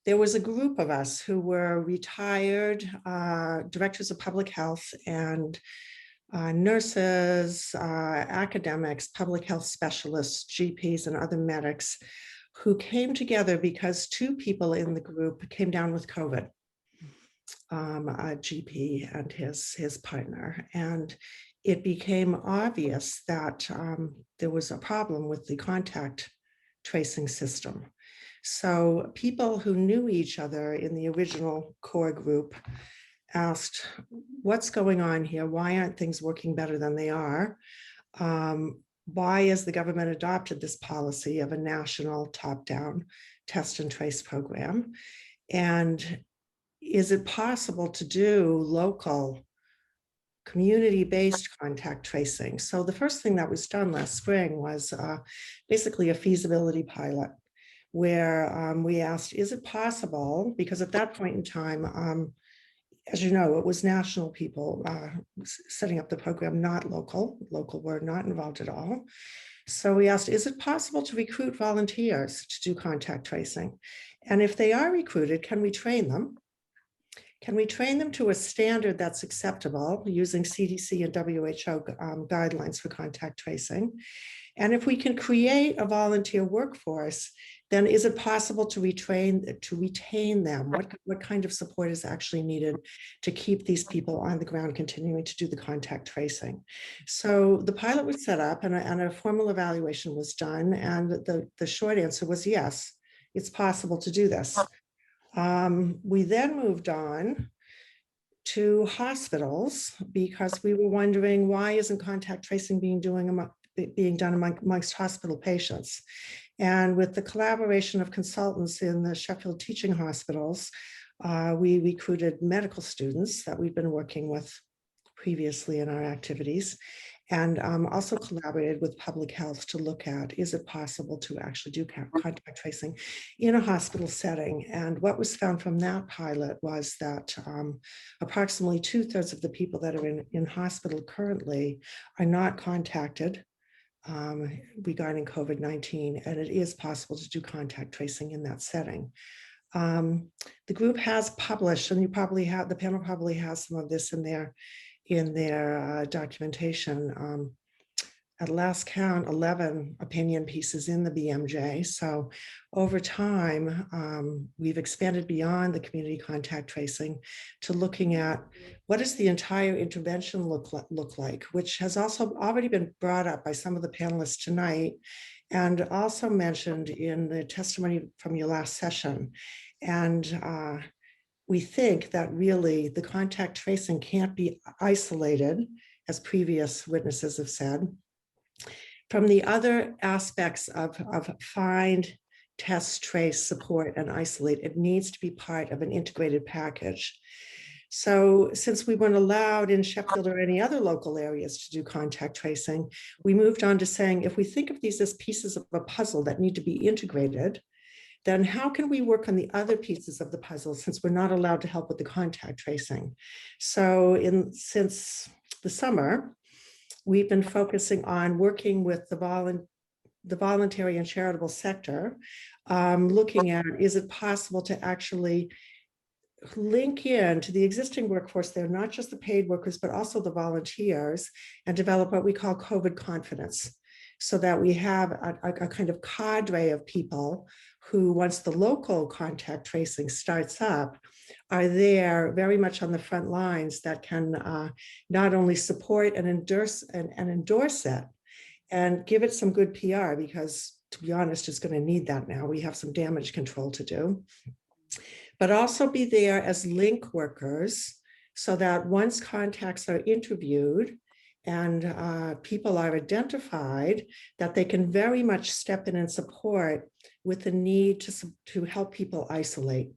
there was a group of us who were retired directors of public health and nurses, academics, public health specialists, GPs, and other medics who came together because two people in the group came down with COVID, a GP and his partner. And it became obvious that there was a problem with the contact tracing system. So people who knew each other in the original core group asked, what's going on here? Why aren't things working better than they are? Why has the government adopted this policy of a national top-down test and trace program? And is it possible to do local community-based contact tracing? So the first thing that was done last spring was basically a feasibility pilot where we asked, is it possible, because at that point in time, as you know, it was national people setting up the program, not local. Local were not involved at all. So we asked, is it possible to recruit volunteers to do contact tracing? And if they are recruited, can we train them? Can we train them to a standard that's acceptable using CDC and WHO guidelines for contact tracing? And if we can create a volunteer workforce, then is it possible to retain them? What kind of support is actually needed to keep these people on the ground continuing to do the contact tracing? So the pilot was set up and a formal evaluation was done. And the short answer was yes, it's possible to do this. We then moved on to hospitals because we were wondering, why isn't contact tracing being done amongst hospital patients? And with the collaboration of consultants in the Sheffield teaching hospitals, we recruited medical students that we've been working with previously in our activities, and also collaborated with public health to look at, is it possible to actually do contact tracing in a hospital setting? And what was found from that pilot was that approximately 2/3 of the people that are in hospital currently are not contacted regarding COVID-19, and it is possible to do contact tracing in that setting. The group has published, and the panel probably has some of this in their documentation. At last count, 11 opinion pieces in the BMJ. So over time, we've expanded beyond the community contact tracing to looking at what does the entire intervention look like, which has also already been brought up by some of the panelists tonight and also mentioned in the testimony from your last session. And we think that really the contact tracing can't be isolated, as previous witnesses have said, from the other aspects of find, test, trace, support, and isolate. It needs to be part of an integrated package. So since we weren't allowed in Sheffield or any other local areas to do contact tracing, we moved on to saying, if we think of these as pieces of a puzzle that need to be integrated, then how can we work on the other pieces of the puzzle since we're not allowed to help with the contact tracing? So since the summer, we've been focusing on working with the voluntary and charitable sector, looking at, is it possible to actually link in to the existing workforce there, not just the paid workers, but also the volunteers, and develop what we call COVID confidence, so that we have a kind of cadre of people who, once the local contact tracing starts up, are there very much on the front lines that can not only support and endorse it and give it some good PR, because to be honest, it's going to need that now. We have some damage control to do, but also be there as link workers so that once contacts are interviewed and people are identified, that they can very much step in and support with the need to help people isolate.